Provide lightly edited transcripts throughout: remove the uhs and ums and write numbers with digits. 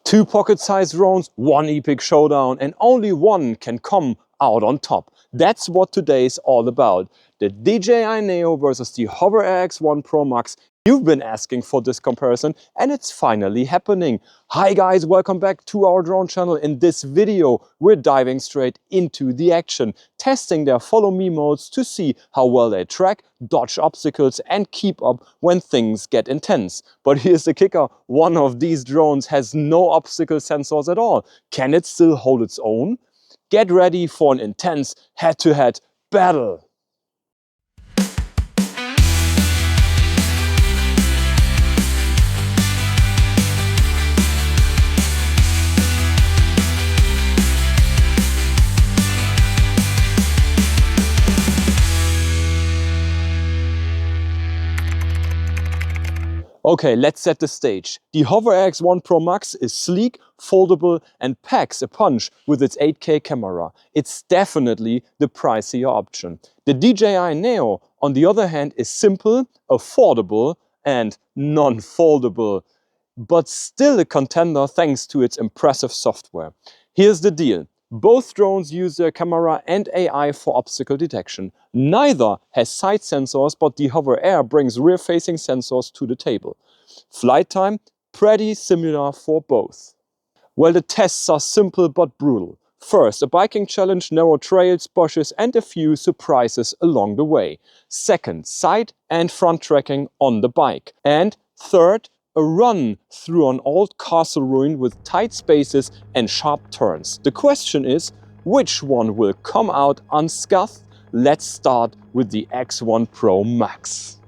Two pocket-sized drones, one epic showdown, and only one can come out on top. That's what today is all about. The DJI Neo versus the HoverAir X1 ProMax. You've been asking for this comparison and it's finally happening. Hi guys, welcome back to our drone channel. In this video, we're diving straight into the action, testing their follow me modes to see how well they track, dodge obstacles and keep up when things get intense. But here's the kicker, one of these drones has no obstacle sensors at all. Can it still hold its own? Get ready for an intense head-to-head battle. Okay, let's set the stage. The HoverAir X1 ProMax is sleek, foldable and packs a punch with its 8K camera. It's definitely the pricier option. The DJI Neo, on the other hand, is simple, affordable and non-foldable, but still a contender thanks to its impressive software. Here's the deal. Both drones use their camera and AI for obstacle detection. Neither has side sensors, but the HoverAir brings rear-facing sensors to the table. Flight time, pretty similar for both. Well, the tests are simple but brutal. First, a biking challenge, narrow trails, bushes and a few surprises along the way. Second, side and front tracking on the bike. And third, a run through an old castle ruin with tight spaces and sharp turns. The question is, which one will come out unscathed? Let's start with the X1 Pro Max.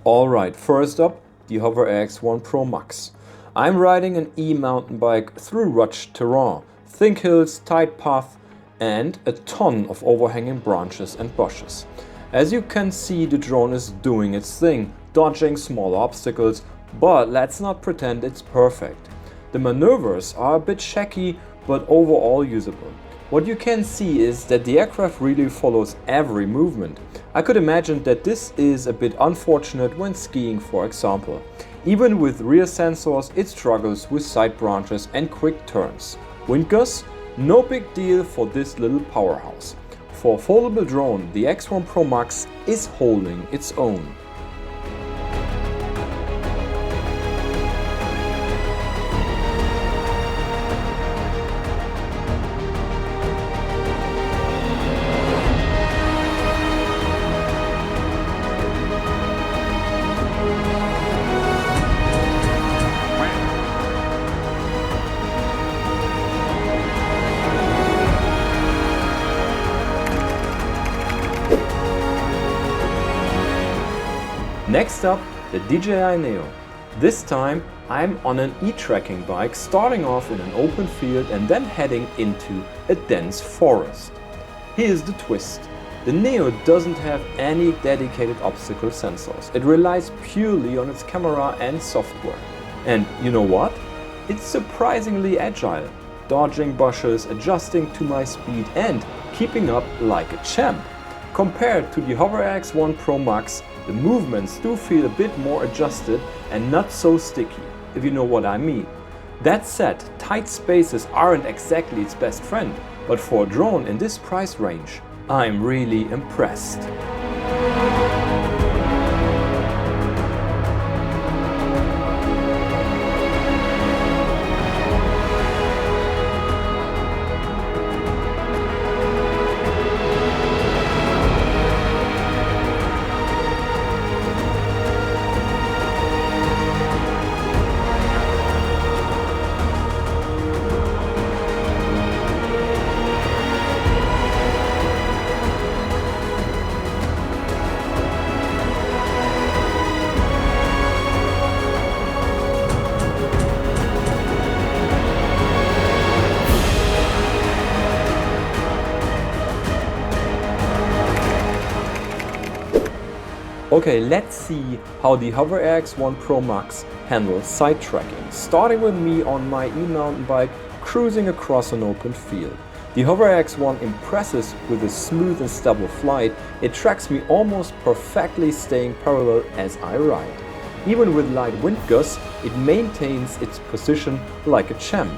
Alright, first up, the HoverAir X1 Pro Max. I'm riding an e-mountain bike through rugged terrain, thick hills, tight paths and a ton of overhanging branches and bushes. As you can see, the drone is doing its thing, dodging small obstacles, but let's not pretend it's perfect. The maneuvers are a bit shaky, but overall usable. What you can see is that the aircraft really follows every movement. I could imagine that this is a bit unfortunate when skiing, for example. Even with rear sensors, it struggles with side branches and quick turns. Wind gusts? No big deal for this little powerhouse. For a foldable drone, the X1 Pro Max is holding its own. Next up, the DJI Neo. This time I'm on an e-trekking bike, starting off in an open field and then heading into a dense forest. Here's the twist. The Neo doesn't have any dedicated obstacle sensors. It relies purely on its camera and software. And you know what? It's surprisingly agile, dodging bushes, adjusting to my speed and keeping up like a champ. Compared to the HoverAir X1 Pro Max, the movements do feel a bit more adjusted and not so sticky, if you know what I mean. That said, tight spaces aren't exactly its best friend, but for a drone in this price range, I'm really impressed. Okay, let's see how the HoverAir X1 Pro Max handles side tracking, starting with me on my e-mountain bike cruising across an open field. The HoverAir X1 impresses with a smooth and stable flight. It tracks me almost perfectly, staying parallel as I ride. Even with light wind gusts, it maintains its position like a champ.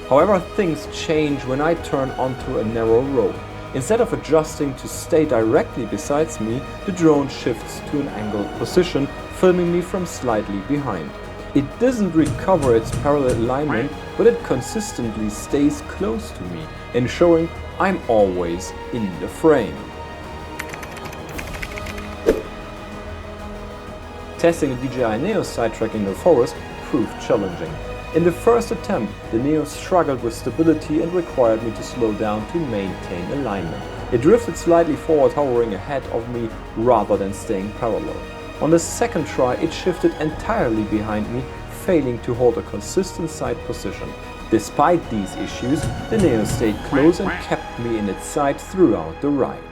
However, things change when I turn onto a narrow road. Instead of adjusting to stay directly beside me, the drone shifts to an angled position, filming me from slightly behind. It doesn't recover its parallel alignment, but it consistently stays close to me, ensuring I'm always in the frame. Testing the DJI Neo sidetrack in the forest proved challenging. In the first attempt, the Neo struggled with stability and required me to slow down to maintain alignment. It drifted slightly forward, hovering ahead of me rather than staying parallel. On the second try, it shifted entirely behind me, failing to hold a consistent side position. Despite these issues, the Neo stayed close and kept me in its sight throughout the ride.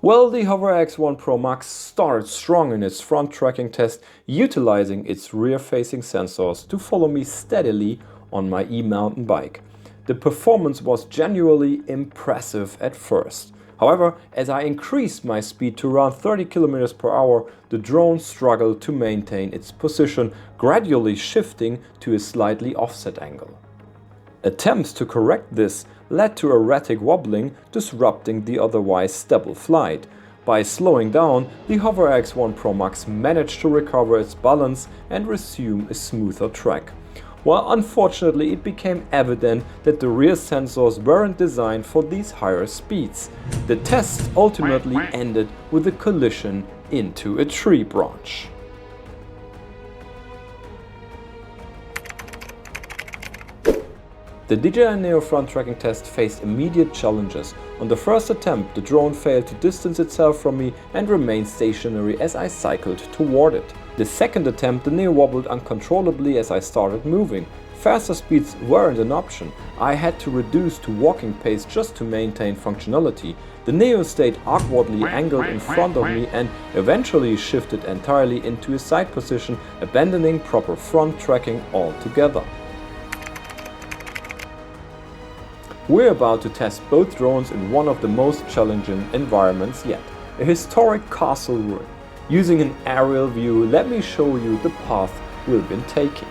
Well, the HoverAir X1 ProMax started strong in its front tracking test, utilizing its rear-facing sensors to follow me steadily on my e-mountain bike. The performance was genuinely impressive at first. However, as I increased my speed to around 30 km per hour, the drone struggled to maintain its position, gradually shifting to a slightly offset angle. Attempts to correct this led to erratic wobbling, disrupting the otherwise stable flight. By slowing down, the HoverAir X1 ProMax managed to recover its balance and resume a smoother track. While unfortunately it became evident that the rear sensors weren't designed for these higher speeds. The test ultimately ended with a collision into a tree branch. The DJI Neo front tracking test faced immediate challenges. On the first attempt, the drone failed to distance itself from me and remained stationary as I cycled toward it. The second attempt, the Neo wobbled uncontrollably as I started moving. Faster speeds weren't an option. I had to reduce to walking pace just to maintain functionality. The Neo stayed awkwardly angled in front of me and eventually shifted entirely into a side position, abandoning proper front tracking altogether. We're about to test both drones in one of the most challenging environments yet, a historic castle ruin. Using an aerial view, let me show you the path we've been taking.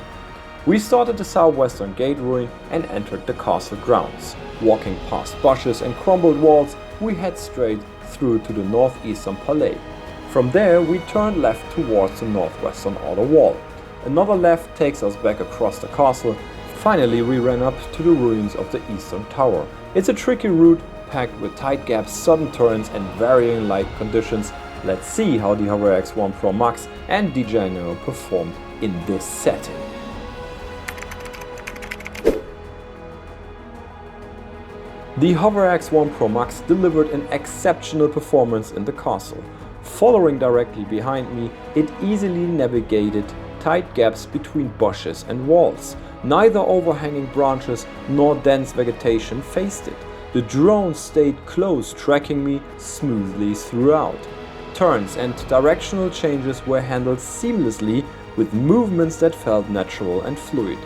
We started the southwestern gate ruin and entered the castle grounds. Walking past bushes and crumbled walls, we head straight through to the northeastern palais. From there, we turn left towards the northwestern outer wall. Another left takes us back across the castle. Finally, we ran up to the ruins of the eastern tower. It's a tricky route, packed with tight gaps, sudden turns and varying light conditions. Let's see how the HoverAir X1 ProMax and DJI Neo performed in this setting. The HoverAir X1 ProMax delivered an exceptional performance in the castle. Following directly behind me, it easily navigated tight gaps between bushes and walls. Neither overhanging branches nor dense vegetation faced it. The drone stayed close, tracking me smoothly throughout. Turns and directional changes were handled seamlessly with movements that felt natural and fluid.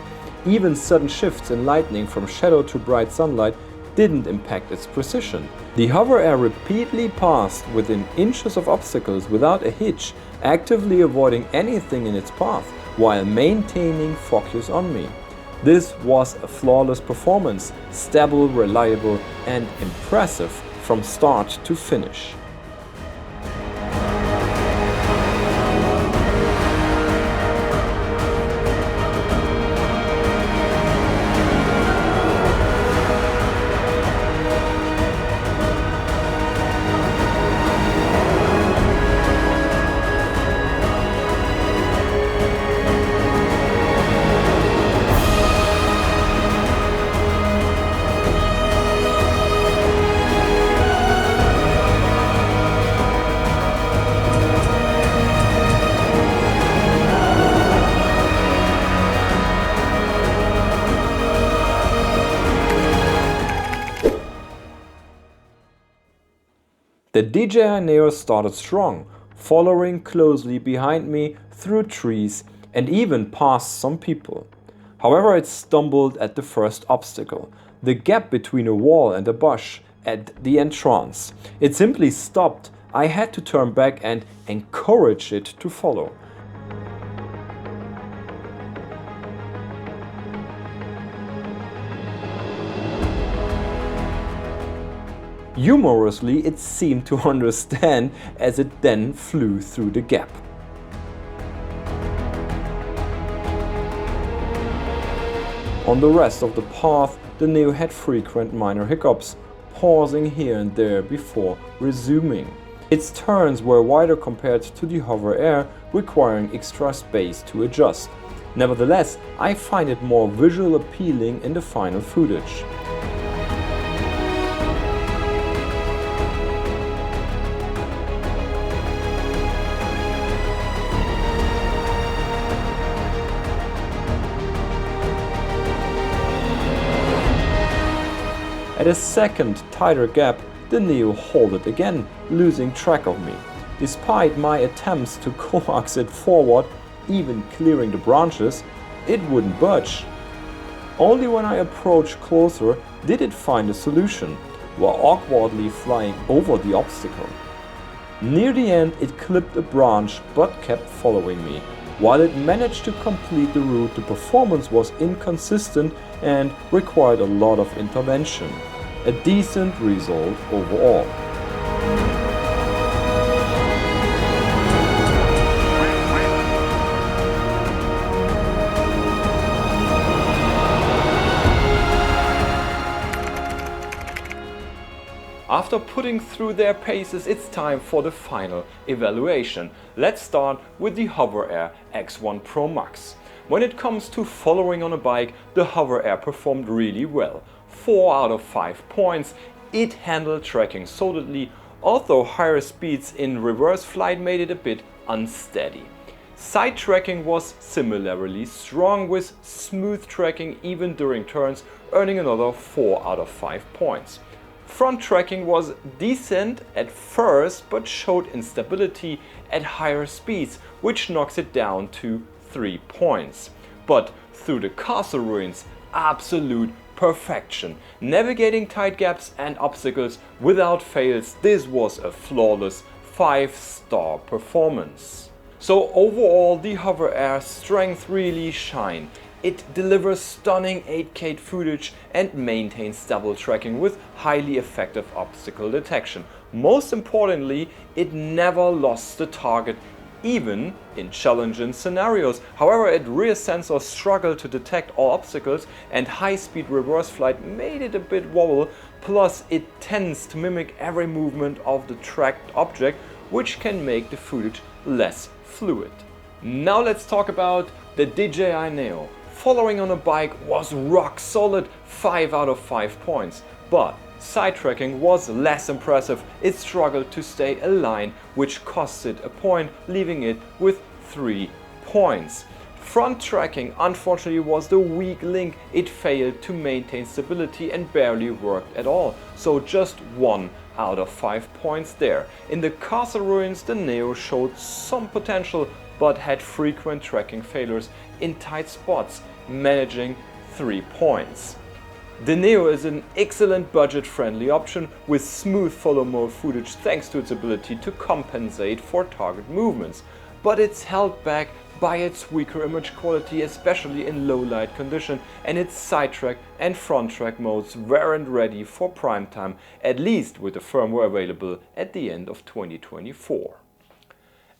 Even sudden shifts in lighting from shadow to bright sunlight didn't impact its precision. The HoverAir repeatedly passed within inches of obstacles without a hitch, actively avoiding anything in its path while maintaining focus on me. This was a flawless performance, stable, reliable, and impressive from start to finish. The DJI Neo started strong, following closely behind me through trees and even past some people. However, it stumbled at the first obstacle. The gap between a wall and a bush at the entrance. It simply stopped. I had to turn back and encourage it to follow. Humorously, it seemed to understand as it then flew through the gap. On the rest of the path, the Neo had frequent minor hiccups, pausing here and there before resuming. Its turns were wider compared to the HoverAir, requiring extra space to adjust. Nevertheless, I find it more visually appealing in the final footage. At a second tighter gap, the Neo halted again, losing track of me. Despite my attempts to coax it forward, even clearing the branches, it wouldn't budge. Only when I approached closer did it find a solution, while awkwardly flying over the obstacle. Near the end, it clipped a branch but kept following me. While it managed to complete the route, the performance was inconsistent and required a lot of intervention. A decent result overall. After putting through their paces, it's time for the final evaluation. Let's start with the HoverAir X1 ProMax. When it comes to following on a bike, the HoverAir performed really well. 4 out of 5 points. It handled tracking solidly, although higher speeds in reverse flight made it a bit unsteady. Side tracking was similarly strong, with smooth tracking even during turns, earning another 4 out of 5 points. Front tracking was decent at first, but showed instability at higher speeds, which knocks it down to 3 points. But through the castle ruins, absolute perfection. Navigating tight gaps and obstacles without fails, this was a flawless 5-star performance. So overall, the HoverAir's strength really shine. It delivers stunning 8K footage and maintains double tracking with highly effective obstacle detection. Most importantly, it never lost the target, even in challenging scenarios. However, its rear sensor struggled to detect all obstacles, and high-speed reverse flight made it a bit wobble. Plus, it tends to mimic every movement of the tracked object, which can make the footage less fluid. Now let's talk about the DJI Neo. Following on a bike was rock solid, 5 out of 5 points. But side tracking was less impressive. It struggled to stay aligned, which cost it a point, leaving it with 3 points. Front tracking unfortunately was the weak link. It failed to maintain stability and barely worked at all, so just 1 out of 5 points there. In the castle ruins, the Neo showed some potential, but had frequent tracking failures in tight spots, managing 3 points. The Neo is an excellent budget-friendly option with smooth follow mode footage thanks to its ability to compensate for target movements, but it's held back by its weaker image quality, especially in low light condition, and its side track and front track modes weren't ready for prime time, at least with the firmware available at the end of 2024.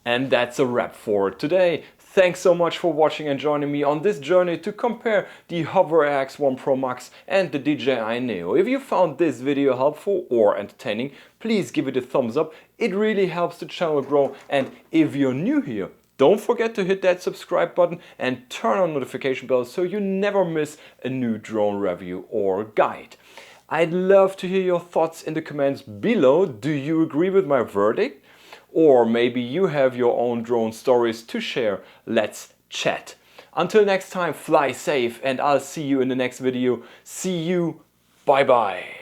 And that's a wrap for today. Thanks so much for watching and joining me on this journey to compare the HoverAir X1 ProMax and the DJI Neo. If you found this video helpful or entertaining, please give it a thumbs up. It really helps the channel grow. And if you're new here, don't forget to hit that subscribe button and turn on notification bell so you never miss a new drone review or guide. I'd love to hear your thoughts in the comments below. Do you agree with my verdict? Or maybe you have your own drone stories to share. Let's chat. Until next time, fly safe, and I'll see you in the next video. See you. Bye bye.